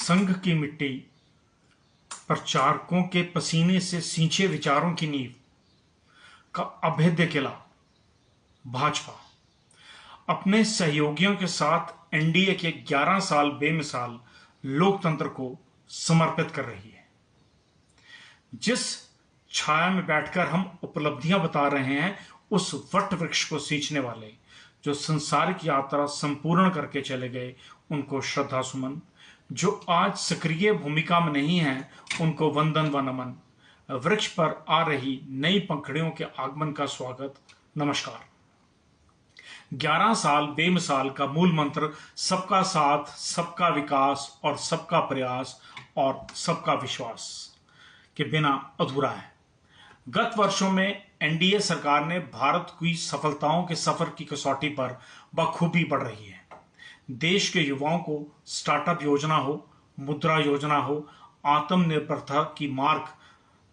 संघ की मिट्टी, प्रचारकों के पसीने से सींचे विचारों की नींव का अभेद्य किला भाजपा अपने सहयोगियों के साथ एनडीए के 11 साल बेमिसाल लोकतंत्र को समर्पित कर रही है। जिस छाया में बैठकर हम उपलब्धियां बता रहे हैं, उस वट वृक्ष को सींचने वाले जो संसारिक यात्रा संपूर्ण करके चले गए, उनको श्रद्धा सुमन। जो आज सक्रिय भूमिका में नहीं है, उनको वंदन व नमन। वृक्ष पर आ रही नई पंखड़ियों के आगमन का स्वागत, नमस्कार। 11 साल बेमिसाल का मूल मंत्र सबका साथ, सबका विकास और सबका प्रयास और सबका विश्वास के बिना अधूरा है। गत वर्षों में एनडीए सरकार ने भारत की सफलताओं के सफर की कसौटी पर बखूबी बढ़ रही है। देश के युवाओं को स्टार्टअप योजना हो, मुद्रा योजना हो, आत्मनिर्भरता की मार्ग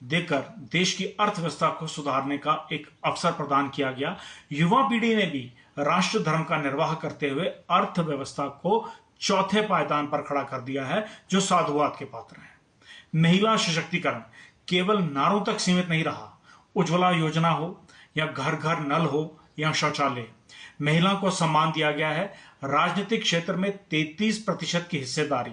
देकर देश की अर्थव्यवस्था को सुधारने का एक अवसर प्रदान किया गया। युवा पीढ़ी ने भी राष्ट्र धर्म का निर्वाह करते हुए अर्थव्यवस्था को चौथे पायदान पर खड़ा कर दिया है, जो साधुवाद के पात्र है। महिला सशक्तिकरण केवल नारों तक सीमित नहीं रहा। उज्ज्वला योजना हो या घर घर नल हो या शौचालय, महिला को सम्मान दिया गया है। राजनीतिक क्षेत्र में 33% की हिस्सेदारी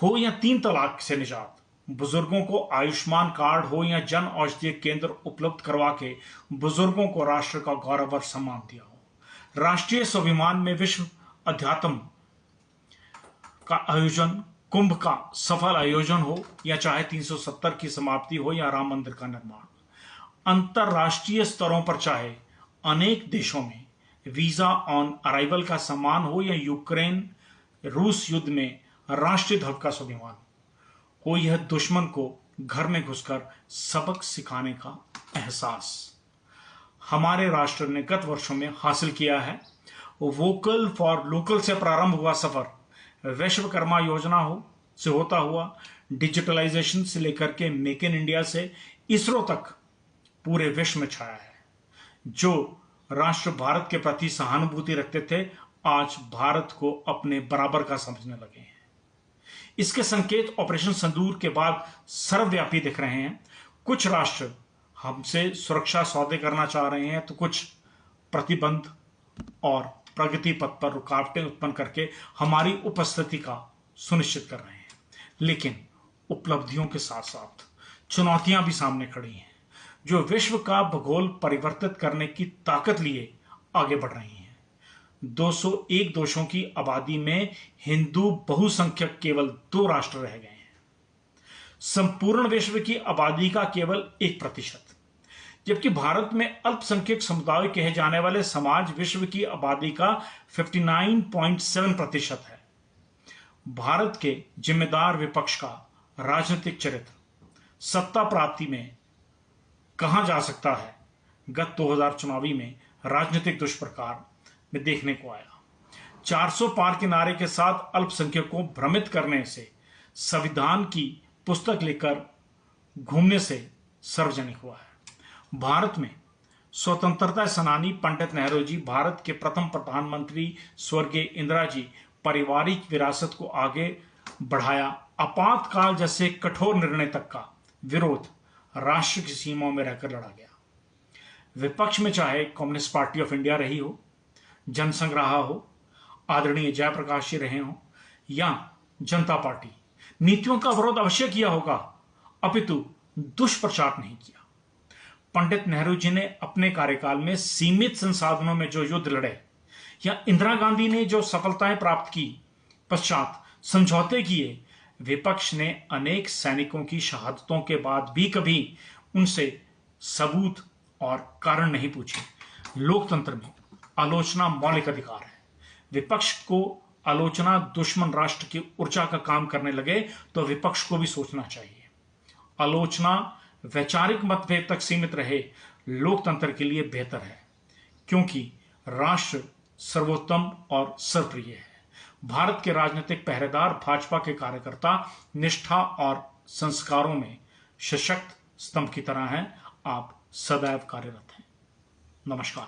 हो या 3 तलाक से निजात, बुजुर्गों को आयुष्मान कार्ड हो या जन औषधि केंद्र उपलब्ध करवा के बुजुर्गों को राष्ट्र का गौरव सम्मान दिया हो। राष्ट्रीय स्वाभिमान में विश्व अध्यात्म का आयोजन, कुंभ का सफल आयोजन हो या चाहे 370 की समाप्ति हो या राम मंदिर का निर्माण, अंतरराष्ट्रीय स्तरों पर चाहे अनेक देशों में वीजा ऑन अराइवल का सम्मान हो या यूक्रेन रूस युद्ध में राष्ट्रीय ध्वज का स्वाभिमान हो, यह दुश्मन को घर में घुसकर सबक सिखाने का एहसास हमारे राष्ट्र ने गत वर्षों में हासिल किया है। वोकल फॉर लोकल से प्रारंभ हुआ सफर विश्वकर्मा योजना से होता हुआ डिजिटलाइजेशन से लेकर के मेक इन इंडिया से इसरो तक पूरे विश्व में छाया है। जो राष्ट्र भारत के प्रति सहानुभूति रखते थे, आज भारत को अपने बराबर का समझने लगे हैं। इसके संकेत ऑपरेशन सिंदूर के बाद सर्वव्यापी दिख रहे हैं। कुछ राष्ट्र हमसे सुरक्षा सौदे करना चाह रहे हैं, तो कुछ प्रतिबंध और प्रगति पथ पर रुकावटें उत्पन्न करके हमारी उपस्थिति का सुनिश्चित कर रहे हैं। लेकिन उपलब्धियों के साथ साथ चुनौतियां भी सामने खड़ी हैं, जो विश्व का भूगोल परिवर्तित करने की ताकत लिए आगे बढ़ रही हैं। 201 देशों की आबादी में हिंदू बहुसंख्यक केवल 2 राष्ट्र रह गए हैं। संपूर्ण विश्व की आबादी का केवल 1%, जबकि भारत में अल्पसंख्यक समुदाय कहे जाने वाले समाज विश्व की आबादी का 59.7% है। भारत के जिम्मेदार विपक्ष का राजनीतिक चरित्र सत्ता प्राप्ति में कहां जा सकता है, गत 2000 चुनावी में राजनीतिक दुष्प्रकार में देखने को आया। 400 पार के नारे के साथ अल्पसंख्यकों को भ्रमित करने से संविधान की पुस्तक लेकर घूमने से सार्वजनिक हुआ है। भारत में स्वतंत्रता सेनानी पंडित नेहरू जी, भारत के प्रथम प्रधानमंत्री स्वर्गीय इंदिरा जी, पारिवारिक विरासत को आगे बढ़ाया। आपातकाल जैसे कठोर निर्णय तक का विरोध राष्ट्र की सीमाओं में रहकर लड़ा गया। विपक्ष में चाहे कम्युनिस्ट पार्टी ऑफ इंडिया रही हो, जनसंघ रहा हो, आदरणीय जयप्रकाश जी रहे हो या जनता पार्टी, नीतियों का विरोध अवश्य किया होगा, अपितु दुष्प्रचार नहीं किया। पंडित नेहरू जी ने अपने कार्यकाल में सीमित संसाधनों में जो युद्ध लड़े, या इंदिरा गांधी ने जो सफलताएं प्राप्त की, पश्चात समझौते किए, विपक्ष ने अनेक सैनिकों की शहादतों के बाद भी कभी उनसे सबूत और कारण नहीं पूछे। लोकतंत्र में आलोचना मौलिक अधिकार है। विपक्ष को आलोचना दुश्मन राष्ट्र की ऊर्जा का काम करने लगे तो विपक्ष को भी सोचना चाहिए। आलोचना वैचारिक मतभेद तक सीमित रहे, लोकतंत्र के लिए बेहतर है, क्योंकि राष्ट्र सर्वोत्तम और सर्वप्रिय है। भारत के राजनीतिक पहरेदार भाजपा के कार्यकर्ता निष्ठा और संस्कारों में सशक्त स्तंभ की तरह हैं। आप सदैव कार्यरत हैं। नमस्कार।